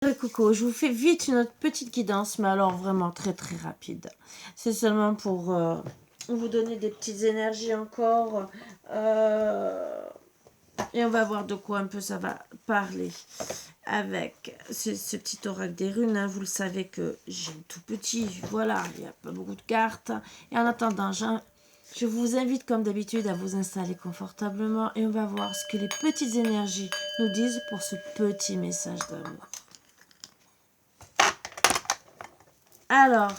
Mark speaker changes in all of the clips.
Speaker 1: Coucou, je vous fais vite une autre petite guidance, mais alors vraiment très très rapide. C'est seulement pour vous donner des petites énergies encore. Et on va voir de quoi un peu ça va parler avec ce petit oracle des runes. Hein. Vous le savez que j'ai tout petit, voilà, il n'y a pas beaucoup de cartes. Et en attendant, je vous invite comme d'habitude à vous installer confortablement et on va voir ce que les petites énergies nous disent pour ce petit message d'amour. Alors,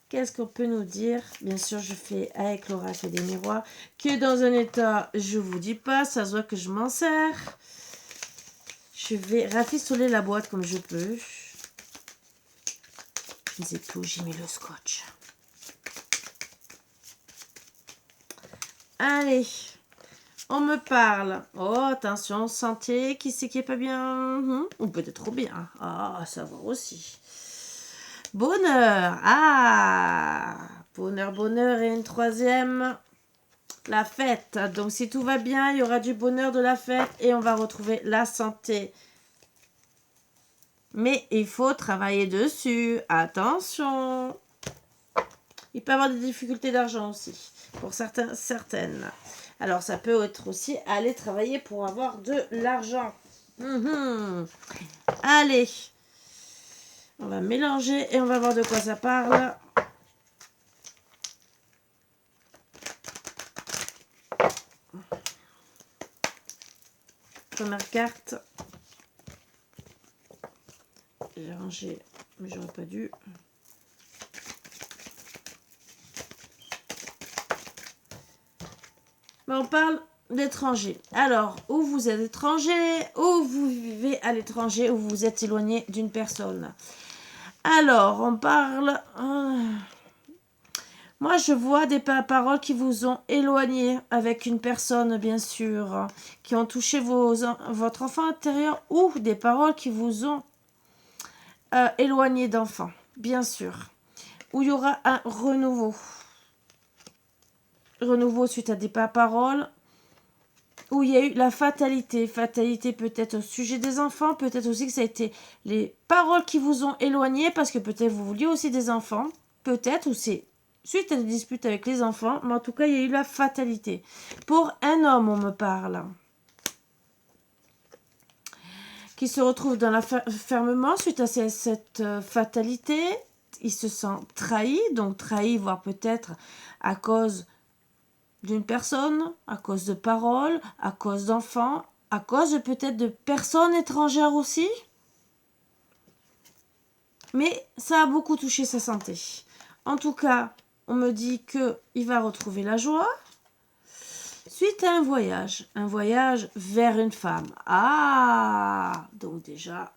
Speaker 1: qu'est-ce qu'on peut nous dire? Bien sûr, je fais avec l'oracle des miroirs, qui est dans un état, je vous dis pas, ça se voit que je m'en sers. Je vais rafistoler la boîte comme je peux. Je sais tout, j'ai mis le scotch. Allez, on me parle. Oh, attention, santé, qui c'est qui est pas bien? Ou peut-être trop bien. Ah, ça va aussi. Bonheur. Ah, bonheur, bonheur. Et une troisième, la fête. Donc, si tout va bien, il y aura du bonheur, de la fête et on va retrouver la santé. Mais il faut travailler dessus. Attention. Il peut y avoir des difficultés d'argent aussi. Pour certaines. Alors, ça peut être aussi aller travailler pour avoir de l'argent. Allez. On va mélanger et on va voir de quoi ça parle. Première carte. J'ai rangé, mais j'aurais pas dû. Mais on parle d'étranger. Alors, où vous êtes étranger, où vous vivez à l'étranger, où vous êtes éloigné d'une personne. Alors, on parle... Moi, je vois des paroles qui vous ont éloigné avec une personne, bien sûr, qui ont touché votre enfant intérieur, ou des paroles qui vous ont éloigné d'enfant, bien sûr. Où il y aura un renouveau. Renouveau suite à des paroles. Où il y a eu la fatalité. Fatalité peut-être au sujet des enfants, peut-être aussi que ça a été les paroles qui vous ont éloigné, parce que peut-être vous vouliez aussi des enfants, peut-être, ou c'est suite à des disputes avec les enfants, mais en tout cas, il y a eu la fatalité. Pour un homme, on me parle, qui se retrouve dans l'enfermement suite à cette fatalité. Il se sent trahi, donc trahi, voire peut-être à cause d'une personne, à cause de paroles, à cause d'enfants, à cause peut-être de personnes étrangères aussi. Mais ça a beaucoup touché sa santé. En tout cas, on me dit qu'il va retrouver la joie suite à un voyage vers une femme. Ah, donc déjà,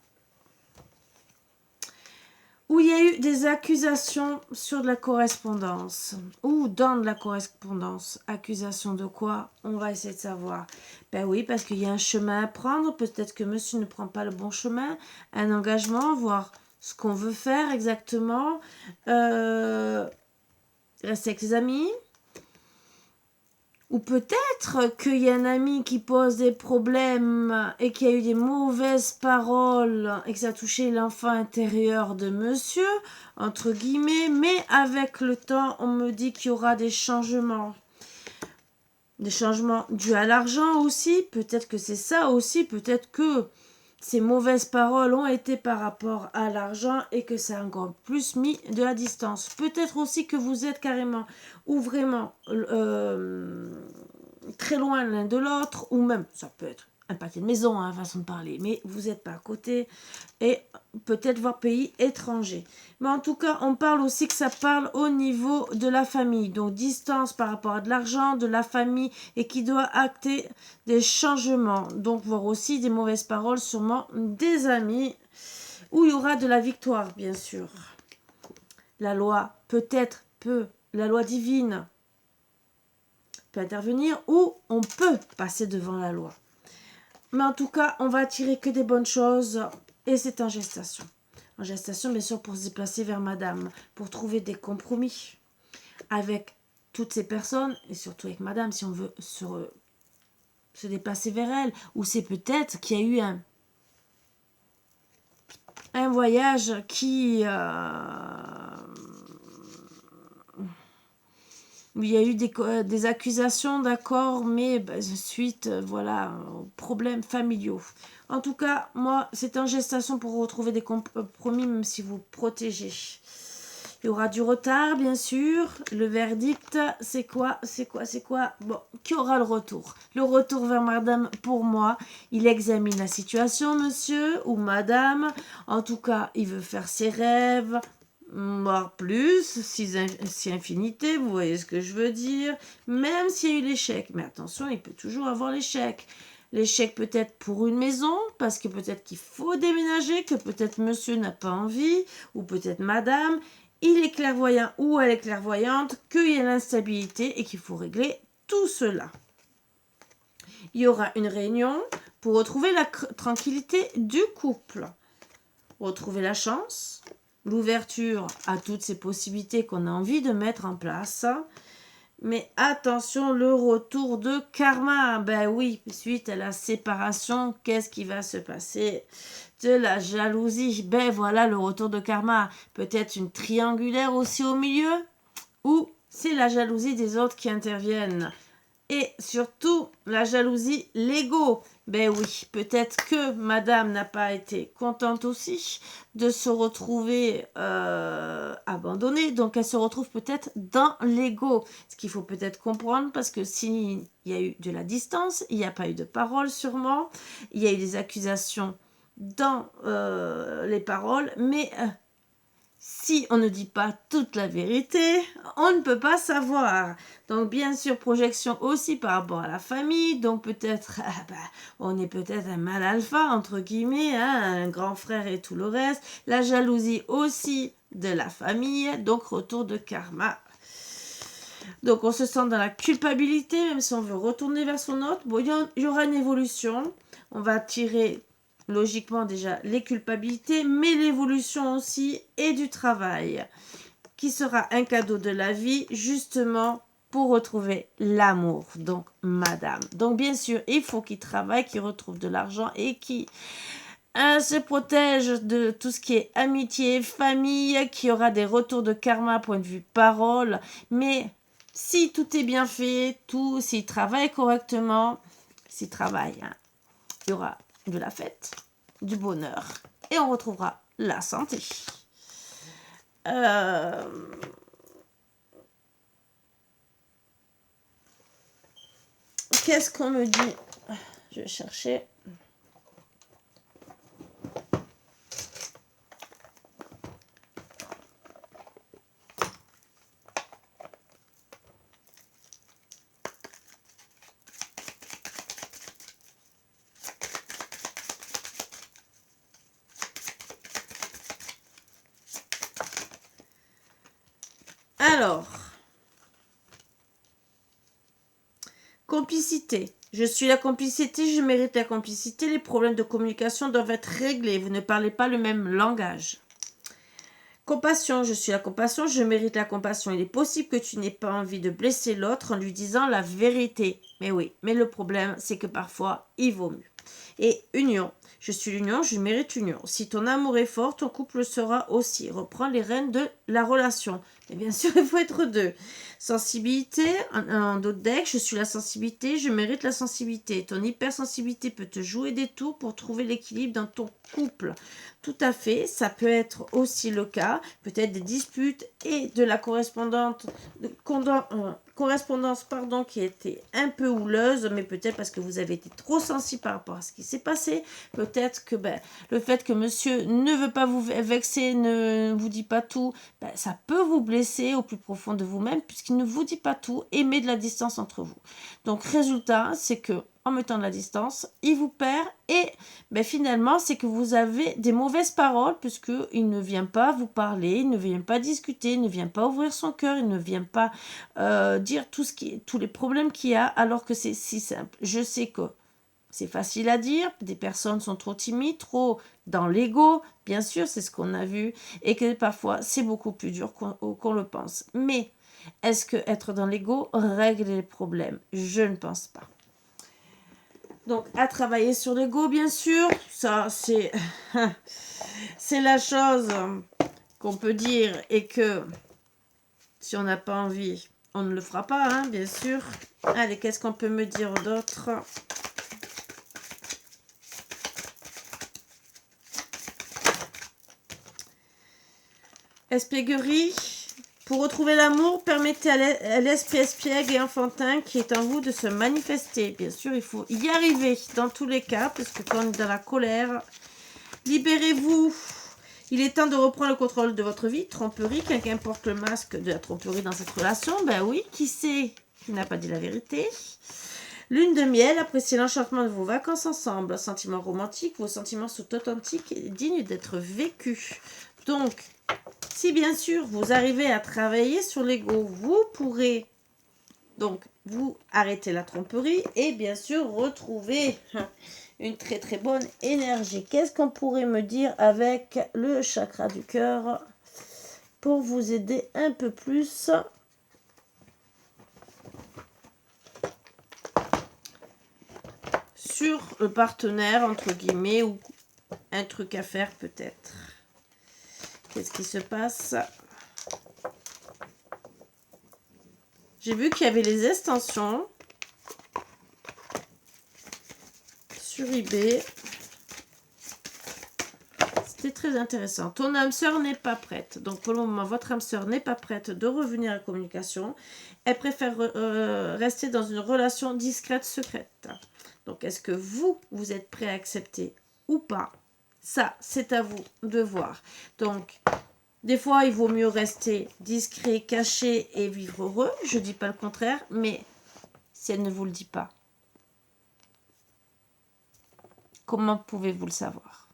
Speaker 1: où il y a eu des accusations sur de la correspondance, ou dans de la correspondance. Accusation de quoi? On va essayer de savoir. Ben oui, parce qu'il y a un chemin à prendre, peut-être que monsieur ne prend pas le bon chemin, un engagement, voir ce qu'on veut faire exactement, rester avec ses amis, ou peut-être qu'il y a un ami qui pose des problèmes et qui a eu des mauvaises paroles et que ça a touché l'enfant intérieur de monsieur, entre guillemets, mais avec le temps, on me dit qu'il y aura des changements. Des changements dus à l'argent aussi, peut-être que c'est ça aussi, peut-être que ces mauvaises paroles ont été par rapport à l'argent et que ça a encore plus mis de la distance. Peut-être aussi que vous êtes carrément ou vraiment très loin l'un de l'autre, ou même, ça peut être un pâté de maison, hein, façon de parler, mais vous n'êtes pas à côté, et peut-être voir pays étrangers. Mais en tout cas, on parle aussi que ça parle au niveau de la famille, donc distance par rapport à de l'argent, de la famille, et qui doit acter des changements, donc voir aussi des mauvaises paroles, sûrement des amis, où il y aura de la victoire, bien sûr. La loi, peut-être, la loi divine peut intervenir, ou on peut passer devant la loi. Mais en tout cas, on va tirer que des bonnes choses, et c'est en gestation. En gestation, bien sûr, pour se déplacer vers madame, pour trouver des compromis avec toutes ces personnes, et surtout avec madame, si on veut se déplacer vers elle, ou c'est peut-être qu'il y a eu un voyage qui... il y a eu des accusations, d'accord, mais suite, voilà, aux problèmes familiaux. En tout cas, moi, c'est en gestation pour retrouver des compromis, même si vous protégez. Il y aura du retard, bien sûr. Le verdict, c'est quoi? Bon, qui aura le retour? Le retour vers madame, pour moi, il examine la situation, monsieur ou madame. En tout cas, il veut faire ses rêves, voire plus, si infinité, vous voyez ce que je veux dire. Même s'il y a eu l'échec. Mais attention, il peut toujours avoir l'échec. L'échec peut-être pour une maison, parce que peut-être qu'il faut déménager, que peut-être monsieur n'a pas envie, ou peut-être madame. Il est clairvoyant ou elle est clairvoyante, qu'il y a l'instabilité et qu'il faut régler tout cela. Il y aura une réunion pour retrouver la tranquillité du couple. Retrouver la chance, l'ouverture à toutes ces possibilités qu'on a envie de mettre en place. Mais attention, le retour de karma. Ben oui, suite à la séparation, qu'est-ce qui va se passer? De la jalousie. Ben voilà le retour de karma. Peut-être une triangulaire aussi au milieu, ou c'est la jalousie des autres qui interviennent. Et surtout, la jalousie, l'ego. Ben oui, peut-être que madame n'a pas été contente aussi de se retrouver abandonnée. Donc, elle se retrouve peut-être dans l'ego. Ce qu'il faut peut-être comprendre, parce que s'il y a eu de la distance, il n'y a pas eu de parole sûrement, il y a eu des accusations dans les paroles, mais... si on ne dit pas toute la vérité, on ne peut pas savoir. Donc, bien sûr, projection aussi par rapport à la famille. Donc, peut-être, on est peut-être un mal alpha, entre guillemets, un grand frère et tout le reste. La jalousie aussi de la famille. Donc, retour de karma. Donc, on se sent dans la culpabilité, même si on veut retourner vers son autre. Bon, il y aura une évolution. On va tirer... logiquement déjà les culpabilités, mais l'évolution aussi et du travail, qui sera un cadeau de la vie, justement pour retrouver l'amour. Donc, madame. Donc, bien sûr, il faut qu'il travaille, qu'il retrouve de l'argent et qu'il se protège de tout ce qui est amitié, famille, qu'il y aura des retours de karma, point de vue parole. Mais si tout est bien fait, s'il travaille correctement, s'il travaille, il y aura de la fête, du bonheur, et on retrouvera la santé. Qu'est-ce qu'on me dit? Je vais chercher. Alors, complicité. Je suis la complicité, je mérite la complicité. Les problèmes de communication doivent être réglés. Vous ne parlez pas le même langage. Compassion, je suis la compassion, je mérite la compassion. Il est possible que tu n'aies pas envie de blesser l'autre en lui disant la vérité. Mais oui, mais le problème, c'est que parfois, il vaut mieux. Et union. Je suis l'union, je mérite l'union. Si ton amour est fort, ton couple sera aussi. Reprends les rênes de la relation. Et bien sûr, il faut être deux. Sensibilité, en d'autres decks, je suis la sensibilité, je mérite la sensibilité. Ton hypersensibilité peut te jouer des tours pour trouver l'équilibre dans ton couple. Tout à fait, ça peut être aussi le cas. Peut-être des disputes et de la correspondance qui était un peu houleuse, mais peut-être parce que vous avez été trop sensible par rapport à ce qui s'est passé. Peut-être que le fait que monsieur ne veut pas vous vexer, ne vous dit pas tout, ça peut vous blesser au plus profond de vous-même, puisqu'il ne vous dit pas tout et met de la distance entre vous. Donc, résultat, c'est que en mettant de la distance, il vous perd et finalement, c'est que vous avez des mauvaises paroles puisqu'il ne vient pas vous parler, il ne vient pas discuter, il ne vient pas ouvrir son cœur, il ne vient pas dire tous les problèmes qu'il y a alors que c'est si simple. Je sais que c'est facile à dire, des personnes sont trop timides, trop dans l'ego, bien sûr, c'est ce qu'on a vu, et que parfois c'est beaucoup plus dur qu'on le pense. Mais est-ce que être dans l'ego règle les problèmes? Je ne pense pas. Donc, à travailler sur l'ego, bien sûr. Ça, c'est c'est la chose qu'on peut dire et que si on n'a pas envie, on ne le fera pas, hein, bien sûr. Allez, qu'est-ce qu'on peut me dire d'autre? Espièglerie. Pour retrouver l'amour, permettez à l'esprit espiègle et enfantin qui est en vous de se manifester. Bien sûr, il faut y arriver dans tous les cas, parce que quand on est dans la colère, libérez-vous. Il est temps de reprendre le contrôle de votre vie. Tromperie, quelqu'un porte le masque de la tromperie dans cette relation. Ben oui, qui sait qui n'a pas dit la vérité? Lune de miel, appréciez l'enchantement de vos vacances ensemble. Sentiment romantique, vos sentiments sont authentiques et dignes d'être vécus. Donc, si bien sûr vous arrivez à travailler sur l'ego, vous pourrez donc vous arrêter la tromperie et bien sûr retrouver une très très bonne énergie. Qu'est-ce qu'on pourrait me dire avec le chakra du cœur pour vous aider un peu plus sur le partenaire, entre guillemets, ou un truc à faire peut-être? Qu'est-ce qui se passe? J'ai vu qu'il y avait les extensions sur eBay. C'était très intéressant. Ton âme sœur n'est pas prête. Donc pour le moment, votre âme sœur n'est pas prête de revenir à la communication. Elle préfère rester dans une relation discrète, secrète. Donc est-ce que vous êtes prêt à accepter ou pas? Ça, c'est à vous de voir. Donc, des fois, il vaut mieux rester discret, caché et vivre heureux. Je ne dis pas le contraire, mais si elle ne vous le dit pas, comment pouvez-vous le savoir?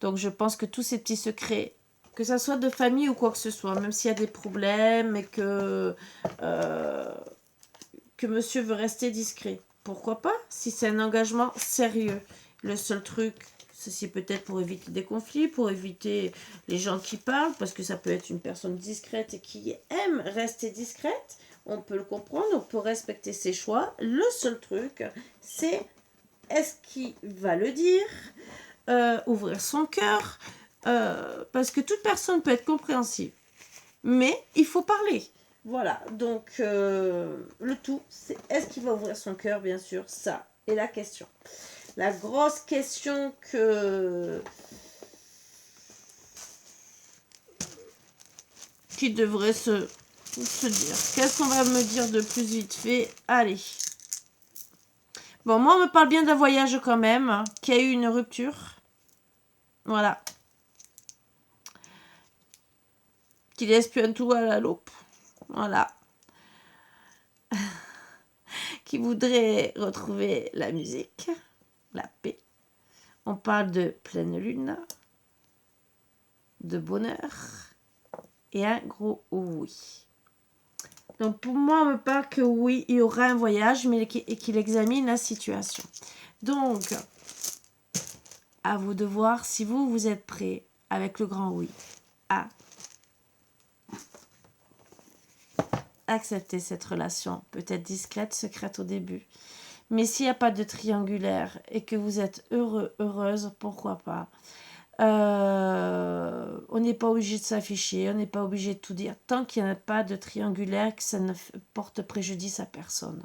Speaker 1: Donc, je pense que tous ces petits secrets, que ça soit de famille ou quoi que ce soit, même s'il y a des problèmes et que monsieur veut rester discret, pourquoi pas? Si c'est un engagement sérieux. Le seul truc, ceci peut-être pour éviter des conflits, pour éviter les gens qui parlent, parce que ça peut être une personne discrète et qui aime rester discrète. On peut le comprendre, on peut respecter ses choix. Le seul truc, c'est est-ce qu'il va le dire, ouvrir son cœur, parce que toute personne peut être compréhensive. Mais il faut parler. Voilà, donc le tout, c'est est-ce qu'il va ouvrir son cœur, bien sûr, ça est la question. La grosse question qui devrait se dire. Qu'est-ce qu'on va me dire de plus vite fait? Allez. Bon, moi, on me parle bien d'un voyage quand même, hein, qui a eu une rupture. Voilà. Qu'il espionne tout à la loupe. Voilà. Qui voudrait retrouver la musique, la paix. On parle de pleine lune, de bonheur et un gros oui. Donc pour moi, on me parle que oui, il y aura un voyage, mais qu'il examine la situation. Donc, à vous de voir si vous êtes prêts avec le grand oui à accepter cette relation, peut-être discrète, secrète au début. Mais s'il n'y a pas de triangulaire et que vous êtes heureux, heureuse, pourquoi pas? On n'est pas obligé de s'afficher, on n'est pas obligé de tout dire. Tant qu'il n'y a pas de triangulaire, que ça ne porte préjudice à personne.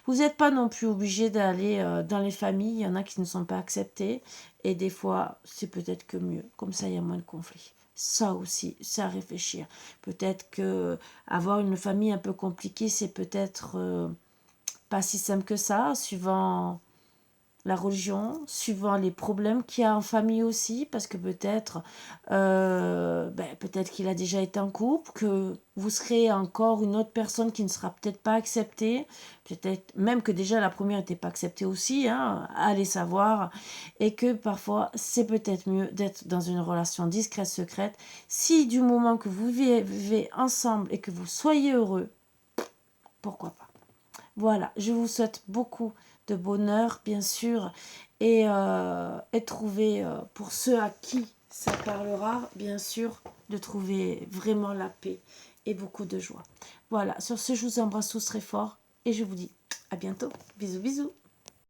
Speaker 1: Vous n'êtes pas non plus obligé d'aller dans les familles, il y en a qui ne sont pas acceptées. Et des fois, c'est peut-être que mieux. Comme ça, il y a moins de conflits. Ça aussi, c'est à réfléchir. Peut-être que avoir une famille un peu compliquée, c'est peut-être pas si simple que ça, suivant la religion, suivant les problèmes qu'il y a en famille aussi, parce que peut-être peut-être qu'il a déjà été en couple, que vous serez encore une autre personne qui ne sera peut-être pas acceptée, peut-être même que déjà la première n'était pas acceptée aussi, hein, allez savoir, et que parfois c'est peut-être mieux d'être dans une relation discrète, secrète, si du moment que vous vivez ensemble et que vous soyez heureux, pourquoi pas. Voilà, je vous souhaite beaucoup de bonheur, bien sûr, et trouver, pour ceux à qui ça parlera, bien sûr, de trouver vraiment la paix et beaucoup de joie. Voilà, sur ce, je vous embrasse tous très fort et je vous dis à bientôt. Bisous, bisous.